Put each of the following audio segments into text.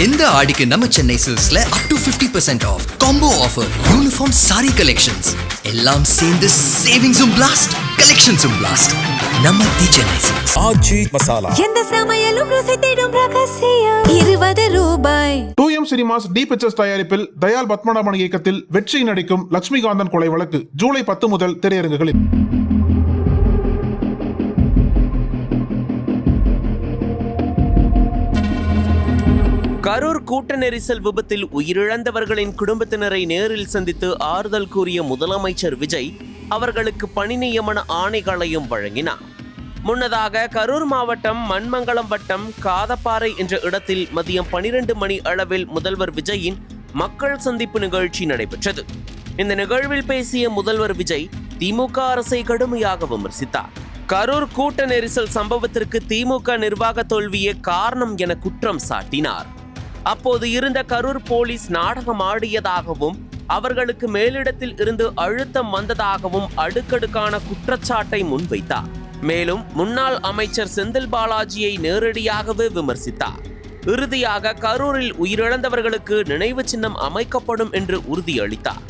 இந்த ஆடிக்கு நம்ம சென்னை சில்க்ஸ்ல up to 50% off combo offer, uniform sari collections எல்லாம் சேர்ந்து சேவிங்ஸும் பிளாஸ்ட், கலெக்ஷன்ஸும் பிளாஸ்ட். நம்ம தி சென்னை சில்க்ஸ். ஆச்சி மசாலா எந்த சமையலும் ருசி தேடும் ரகசியம் 20 ரூபாய். 2M சினிமாஸ் டி பிக்சர்ஸ் தயாரிப்பில் தயால் பத்மநாபன் இயக்கத்தில் வெற்றி நடிக்கும் லட்சுமிகாந்தன் கொலை வழக்கு ஜூலை 10 முதல் திரையரங்குகளில். கரூர் கூட்ட நெரிசல் விபத்தில் உயிரிழந்தவர்களின் குடும்பத்தினரை நேரில் சந்தித்து ஆறுதல் கூறிய முதலமைச்சர் விஜய் அவர்களுக்கு பணி நியமன ஆணைகளையும் வழங்கினார். முன்னதாக கரூர் மாவட்டம் மண்மங்கலம் வட்டம் காதப்பாறை என்ற இடத்தில் மதியம் 12 மணி அளவில் முதல்வர் விஜயின் மக்கள் சந்திப்பு நிகழ்ச்சி நடைபெற்றது. இந்த நிகழ்வில் பேசிய முதல்வர் விஜய் திமுக அரசை கடுமையாக விமர்சித்தார். கரூர் கூட்ட நெரிசல் சம்பவத்திற்கு திமுக நிர்வாக தோல்வியே காரணம் என குற்றம் சாட்டினார். அப்போது இருந்த கரூர் போலீஸ் நாடகம் ஆடியதாகவும் அவர்களுக்கு மேலிடத்தில் இருந்து அழுத்தம் வந்ததாகவும் அடுக்கடுக்கான குற்றச்சாட்டை முன்வைத்தார். மேலும் முன்னாள் அமைச்சர் செந்தில் பாலாஜியை நேரடியாகவே விமர்சித்தார். இறுதியாக கரூரில் உயிரிழந்தவர்களுக்கு நினைவு சின்னம் அமைக்கப்படும் என்று உறுதியளித்தார்.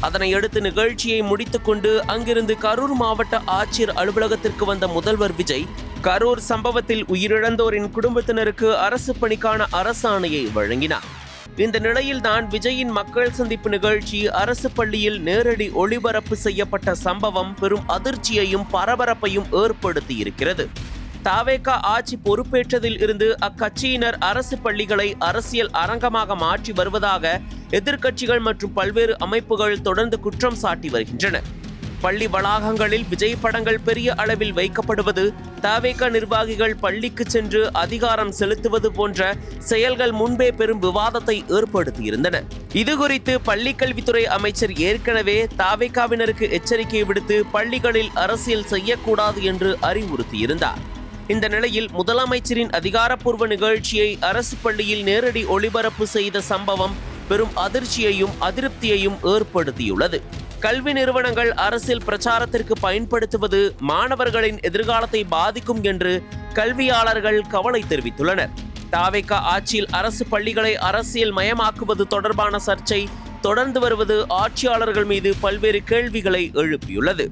அதனையடுத்து நிகழ்ச்சியை முடித்துக்கொண்டு அங்கிருந்து கரூர் மாவட்ட ஆட்சியர் அலுவலகத்திற்கு வந்த முதல்வர் விஜய் கரூர் சம்பவத்தில் உயிரிழந்தோரின் குடும்பத்தினருக்கு அரசு பணிக்கான அரசாணையை வழங்கினார். இந்த நிலையில்தான் விஜயின் மக்கள் சந்திப்பு நிகழ்ச்சி அரசு பள்ளியில் நேரடி ஒளிபரப்பு செய்யப்பட்ட சம்பவம் பெரும் அதிர்ச்சியையும் பரபரப்பையும் ஏற்படுத்தியிருக்கிறது. தவேக ஆட்சி பொறுப்பேற்றதில் இருந்து அக்கட்சியினர் அரசு பள்ளிகளை அரசியல் அரங்கமாக மாற்றி வருவதாக எதிர்க்கட்சிகள் மற்றும் பல்வேறு அமைப்புகள் தொடர்ந்து குற்றம் சாட்டி வருகின்றன. பள்ளி வளாகங்களில் விஜய் படங்கள் பெரிய அளவில் வைக்கப்படுவது, தவேக நிர்வாகிகள் பள்ளிக்கு சென்று அதிகாரம் செலுத்துவது போன்ற செயல்கள் முன்பே பெரும் விவாதத்தை ஏற்படுத்தியிருந்தன. இதுகுறித்து பள்ளிக்கல்வித்துறை அமைச்சர் ஏற்கனவே தவேகவினருக்கு எச்சரிக்கை விடுத்து பள்ளிகளில் அரசியல் செய்யக்கூடாது என்று அறிவுறுத்தியிருந்தார். இந்த நிலையில் முதலமைச்சரின் அதிகாரப்பூர்வ நிகழ்ச்சியை அரசு பள்ளியில் நேரடி ஒளிபரப்பு செய்த சம்பவம் பெரும் அதிர்ச்சியையும் அதிருப்தியையும் ஏற்படுத்தியுள்ளது. கல்வி நிறுவனங்கள் அரசியல் பிரச்சாரத்திற்கு பயன்படுத்துவது மாணவர்களின் எதிர்காலத்தை பாதிக்கும் என்று கல்வியாளர்கள் கவலை தெரிவித்துள்ளனர். தவேக ஆட்சியில் அரசு பள்ளிகளை அரசியல் மயமாக்குவது தொடர்பான சர்ச்சை தொடர்ந்து வருவது ஆட்சியாளர்கள் மீது பல்வேறு கேள்விகளை எழுப்பியுள்ளது.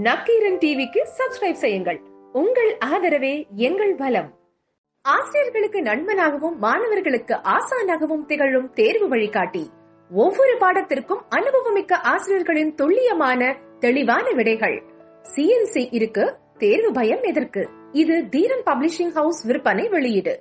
நக்கீரன் டிவிக்கு சப்ஸ்கிரைப் செய்யுங்கள். உங்கள் ஆதரவே எங்கள் பலம். ஆசிரியர்களுக்கு நண்பனாகவும் மாணவர்களுக்கு ஆசானாகவும் திகழும் தேர்வு வழிகாட்டி. ஒவ்வொரு பாடத்திற்கும் அனுபவமிக்க ஆசிரியர்களின் துல்லியமான தெளிவான விடைகள். CNC இருக்கு, தேர்வு பயம் எதற்கு? இது தீரன் பப்ளிஷிங் ஹவுஸ் விற்பனை வெளியீடு.